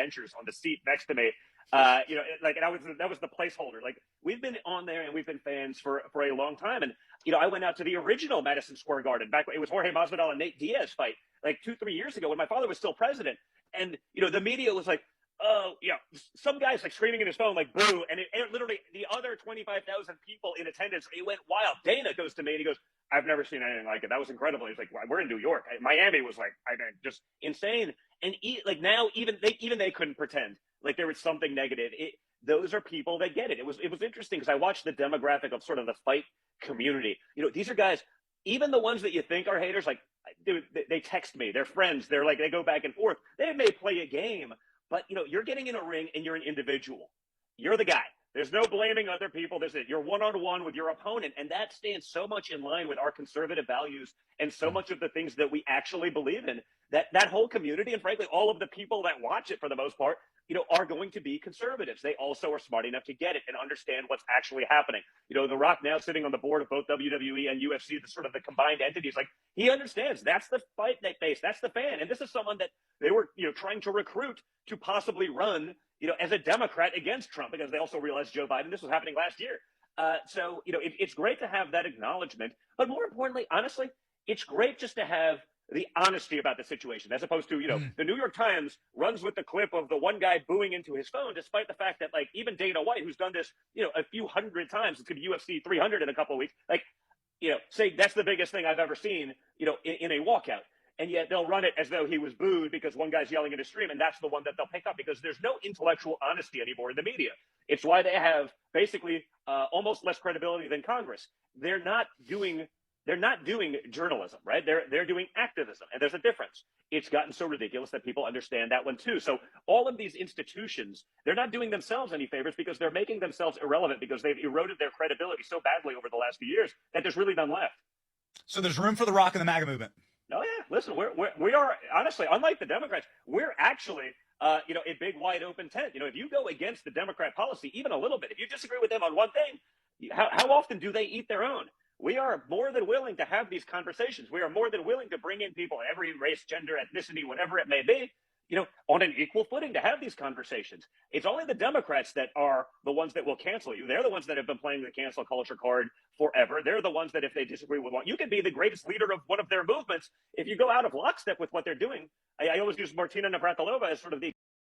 dentures on the seat next to me. And that was the placeholder. Like, we've been on there and we've been fans for a long time. And, I went out to the original Madison Square Garden back when it was Jorge Masvidal and Nate Diaz fight, like 2-3 years ago when my father was still president. And, the media was like, oh, some guy's like screaming in his phone, like, boo. And it literally, the other 25,000 people in attendance, it went wild. Dana goes to me and he goes, I've never seen anything like it. That was incredible. He's like, we're in New York. Miami was like, just insane. And now even they couldn't pretend like there was something negative. Those are people that get it. It was interesting because I watched the demographic of sort of the fight community. These are guys, even the ones that you think are haters, like, dude, they text me, they're friends, they're like, they go back and forth. They may play a game, but you're getting in a ring and you're an individual. You're the guy. There's no blaming other people. You're one-on-one with your opponent, and that stands so much in line with our conservative values and so much of the things that we actually believe in. That whole community, and frankly, all of the people that watch it for the most part, are going to be conservatives. They also are smart enough to get it and understand what's actually happening. The Rock, now sitting on the board of both WWE and UFC, the sort of the combined entities, like, he understands that's the fight they face. That's the fan. And this is someone that they were, trying to recruit to possibly run, as a Democrat against Trump, because they also realized Joe Biden, this was happening last year. So it's great to have that acknowledgement. But more importantly, honestly, it's great just to have the honesty about the situation, as opposed to, the New York Times runs with the clip of the one guy booing into his phone, despite the fact that, like, even Dana White, who's done this, a few hundred times, it's going to be UFC 300 in a couple of weeks, like, say that's the biggest thing I've ever seen, in a walkout. And yet they'll run it as though he was booed because one guy's yelling in his stream, and that's the one that they'll pick up because there's no intellectual honesty anymore in the media. It's why they have basically almost less credibility than Congress. They're not doing journalism, right? They're doing activism, and there's a difference. It's gotten so ridiculous that people understand that one too. So all of these institutions, they're not doing themselves any favors because they're making themselves irrelevant because they've eroded their credibility so badly over the last few years that there's really none left. So there's room for The Rock and the MAGA movement. Oh yeah, listen, we are honestly, unlike the Democrats, we're actually a big wide open tent. If you go against the Democrat policy even a little bit, if you disagree with them on one thing, how often do they eat their own? We are more than willing to have these conversations. We are more than willing to bring in people, every race, gender, ethnicity, whatever it may be, on an equal footing to have these conversations. It's only the Democrats that are the ones that will cancel you. They're the ones that have been playing the cancel culture card forever. They're the ones that if they disagree with one, you can be the greatest leader of one of their movements. If you go out of lockstep with what they're doing, I always use Martina Navratilova as sort of the